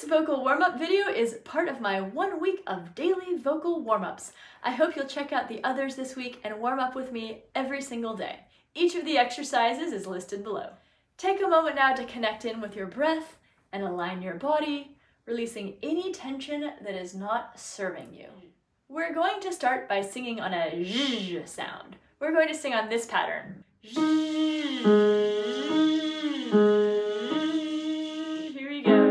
This vocal warm-up video is part of my 1 week of daily vocal warm-ups. I hope you'll check out the others this week and warm up with me every single day. Each of the exercises is listed below. Take a moment now to connect in with your breath and align your body, releasing any tension that is not serving you. We're going to start by singing on a zh sound. We're going to sing on this pattern. Here we go.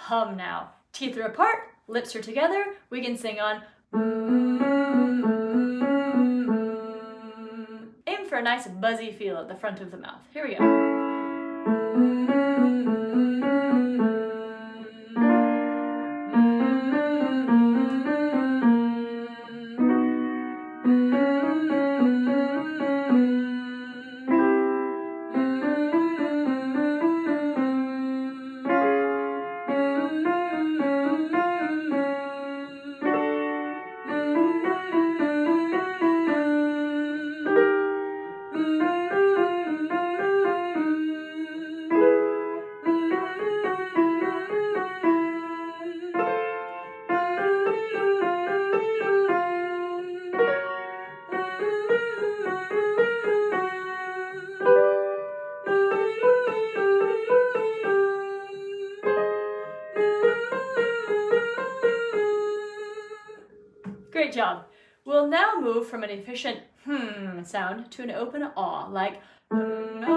Hum now. Teeth are apart, lips are together. We can sing on. Aim for a nice buzzy feel at the front of the mouth. Here we go. Great job. We'll now move from an efficient sound to an open ah, like hng-ah.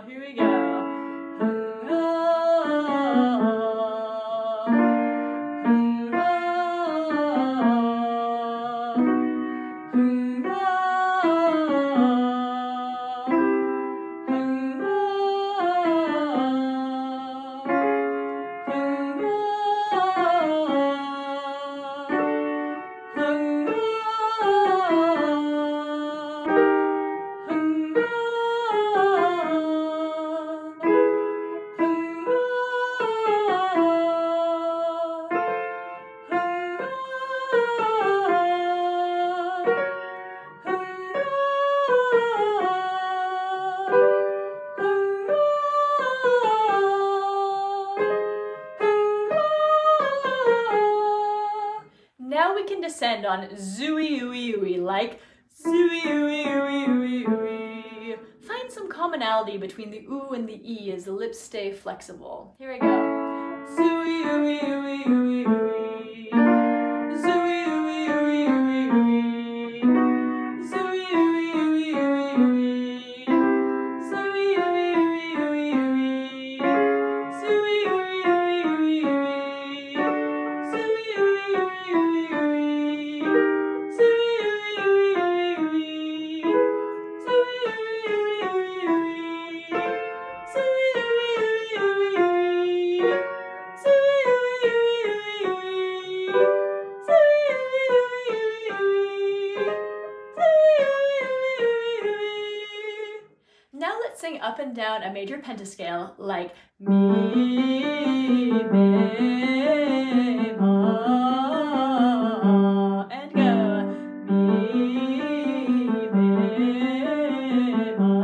Here we go. Now we can descend on zooey ooey ooey, like zooey ooey ooey ooey ooey. Find some commonality between the oo and the e as the lips stay flexible. Here we go. Zooey ooey ooey ooey ooey. Zooey ooey ooey ooey ooey. Zooey ooey ooey ooey ooey. Zooey ooey ooey ooey ooey. Zooey ooey ooey ooey ooey. Zooey ooey ooey ooey ooey. Zooey ooey ooey ooey ooey. Zooey ooey ooey ooey ooey. Zooey ooey ooey ooey ooey. Zooey ooey ooey ooey ooey. Now let's sing up and down a major pentascale like mi, me, ma, and go. Mi, me, ma, mi, me, ma.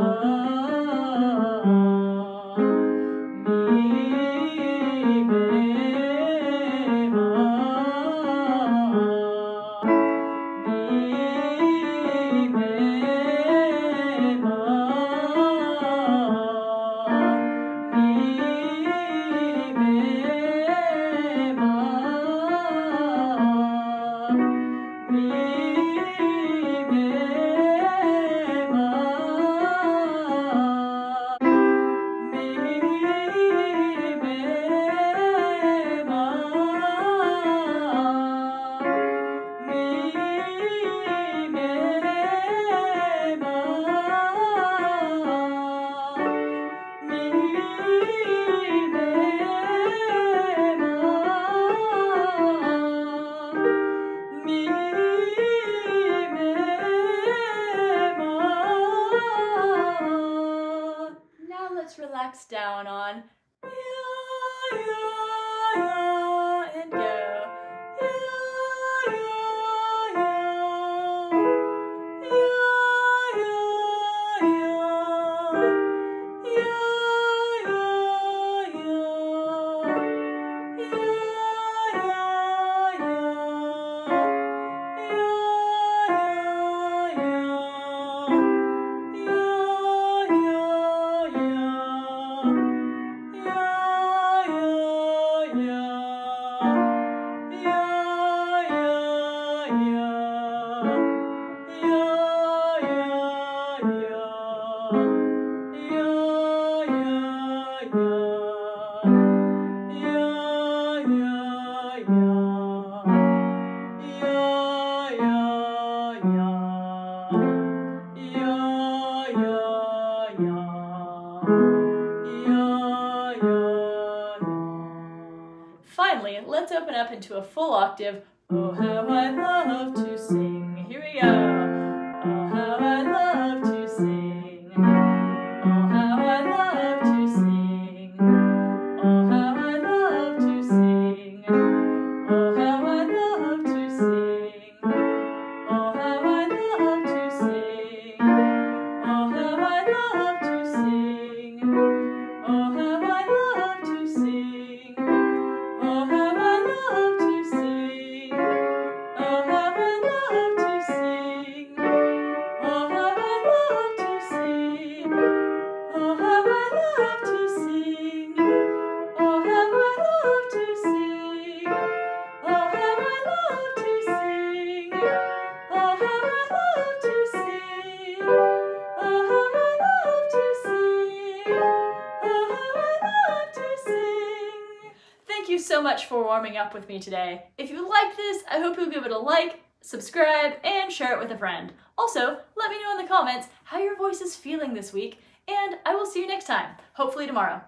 relax down on ya, ya, ya, and go. Ya, ya, ya, ya, ya, ya, ya, Finally, let's open up into a full octave. Oh, how I love to sing. Here we go. Oh, how I love to sing. Oh, how I love to sing. Oh, how I love to sing. Oh, how I love to sing. Oh, how I love to sing. Oh, how I love to sing. Oh, how I love to sing. Oh, how I love to sing. Oh, how I love to sing. Oh, how I love to sing. Oh, how I love to sing. Oh, how I love to sing. Oh, how I love to sing. Oh, how I love to sing. Oh, how I love to sing. Oh, how I love to sing. Thank you so much for warming up with me today. If you liked this, I hope you'll give it a like, subscribe, and share it with a friend. Also, let me know in the comments how your voice is feeling this week, and I will see you next time, hopefully tomorrow.